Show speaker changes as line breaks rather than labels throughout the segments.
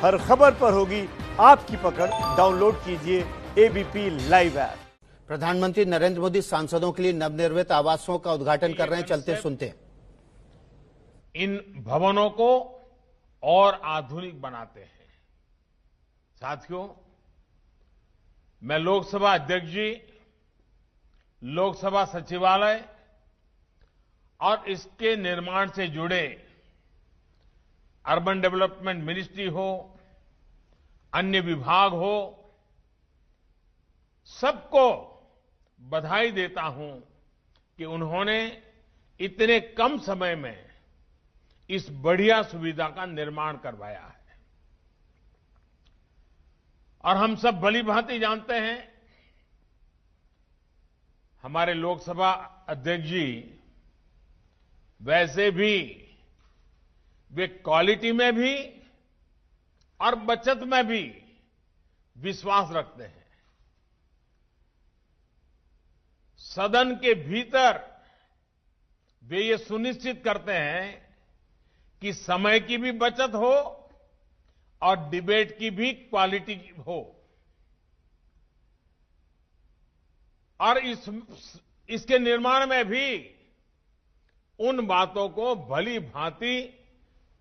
हर खबर पर होगी आपकी पकड़। डाउनलोड कीजिए एबीपी लाइव ऐप।
प्रधानमंत्री नरेंद्र मोदी सांसदों के लिए नवनिर्मित आवासों का उद्घाटन कर रहे हैं। चलते सुनते।
इन भवनों को और आधुनिक बनाते हैं। साथियों, मैं लोकसभा अध्यक्ष जी, लोकसभा सचिवालय और इसके निर्माण से जुड़े अर्बन डेवलपमेंट मिनिस्ट्री हो, अन्य विभाग हो, सबको बधाई देता हूं कि उन्होंने इतने कम समय में इस बढ़िया सुविधा का निर्माण करवाया है। और हम सब भली-भांति जानते हैं, हमारे लोकसभा अध्यक्ष जी वैसे भी वे क्वालिटी में भी और बचत में भी विश्वास रखते हैं। सदन के भीतर वे ये सुनिश्चित करते हैं कि समय की भी बचत हो और डिबेट की भी क्वालिटी हो। और इसके निर्माण में भी उन बातों को भली भांति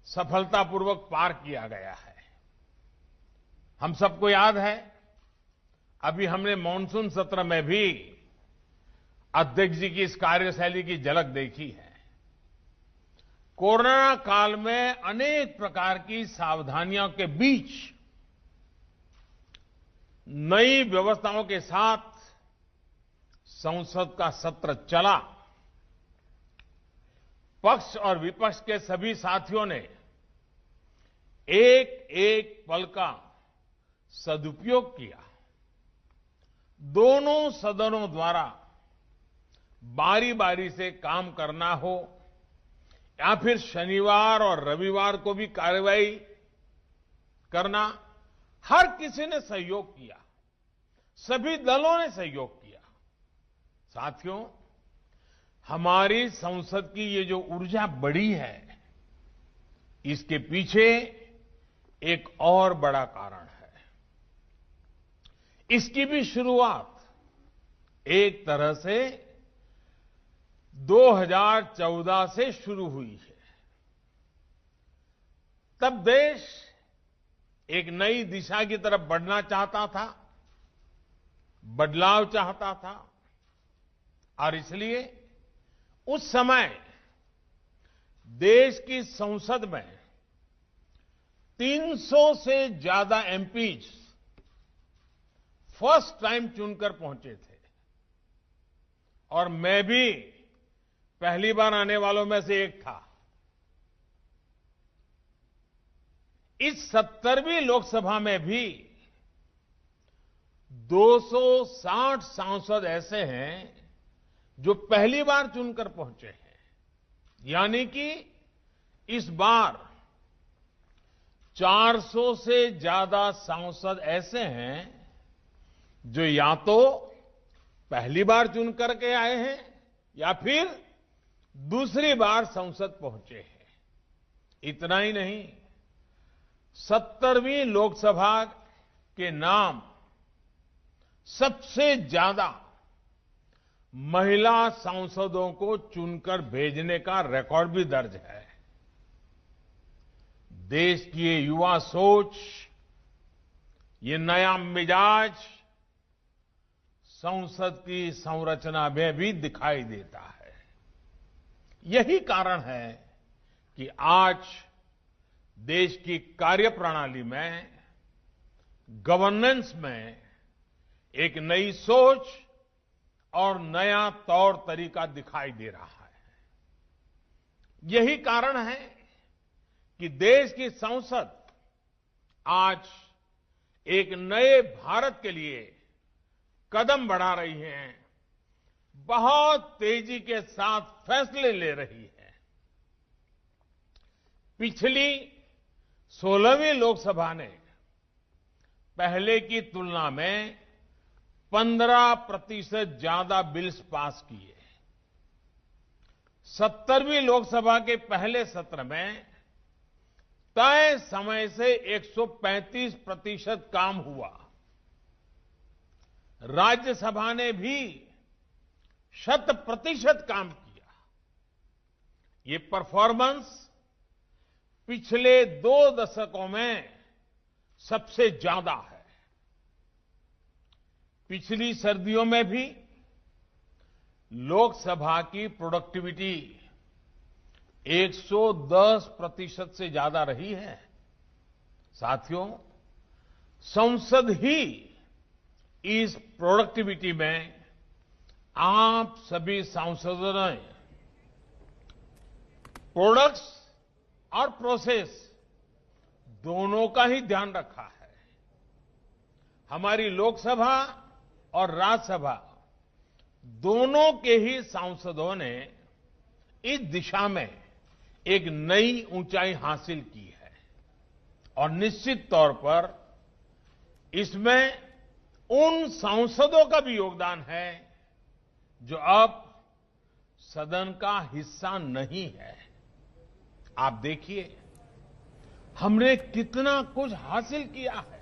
सफलतापूर्वक पार किया गया है। हम सबको याद है, अभी हमने मॉनसून सत्र में भी अध्यक्ष जी की इस कार्यशैली की झलक देखी है। कोरोना काल में अनेक प्रकार की सावधानियों के बीच नई व्यवस्थाओं के साथ संसद का सत्र चला। पक्ष और विपक्ष के सभी साथियों ने एक एक पल का सदुपयोग किया। दोनों सदनों द्वारा बारी बारी से काम करना हो या फिर शनिवार और रविवार को भी कार्रवाई करना, हर किसी ने सहयोग किया, सभी दलों ने सहयोग किया। साथियों, हमारी संसद की ये जो ऊर्जा बढ़ी है, इसके पीछे एक और बड़ा कारण है। इसकी भी शुरुआत एक तरह से 2014 से शुरू हुई है। तब देश एक नई दिशा की तरफ बढ़ना चाहता था, बदलाव चाहता था, और इसलिए उस समय देश की संसद में 300 से ज्यादा एमपीज फर्स्ट टाइम चुनकर पहुंचे थे, और मैं भी पहली बार आने वालों में से एक था। इस 70वीं लोकसभा में भी 260 सांसद ऐसे हैं जो पहली बार चुनकर पहुंचे हैं। यानी कि इस बार 400 से ज्यादा सांसद ऐसे हैं जो या तो पहली बार चुन करके आए हैं या फिर दूसरी बार संसद पहुंचे हैं। इतना ही नहीं, 70वीं लोकसभा के नाम सबसे ज्यादा महिला सांसदों को चुनकर भेजने का रिकॉर्ड भी दर्ज है। देश की ये युवा सोच, ये नया मिजाज संसद की संरचना में भी दिखाई देता है। यही कारण है कि आज देश की कार्यप्रणाली में, गवर्नेंस में एक नई सोच और नया तौर तरीका दिखाई दे रहा है। यही कारण है कि देश की संसद आज एक नए भारत के लिए कदम बढ़ा रही है, बहुत तेजी के साथ फैसले ले रही है। पिछली 16वीं लोकसभा ने पहले की तुलना में 15% ज्यादा बिल्स पास किए। 70वीं लोकसभा के पहले सत्र में तय समय से 135% काम हुआ। राज्यसभा ने भी 100% काम किया। ये परफॉर्मेंस पिछले 2 दशकों में सबसे ज्यादा है। पिछली सर्दियों में भी लोकसभा की प्रोडक्टिविटी 110% से ज्यादा रही है। साथियों, संसद ही इस प्रोडक्टिविटी में आप सभी सांसदों ने प्रोडक्ट्स और प्रोसेस दोनों का ही ध्यान रखा है। हमारी लोकसभा और राज्यसभा दोनों के ही सांसदों ने इस दिशा में एक नई ऊंचाई हासिल की है और निश्चित तौर पर इसमें उन सांसदों का भी योगदान है जो अब सदन का हिस्सा नहीं है। आप देखिए, हमने कितना कुछ हासिल किया है।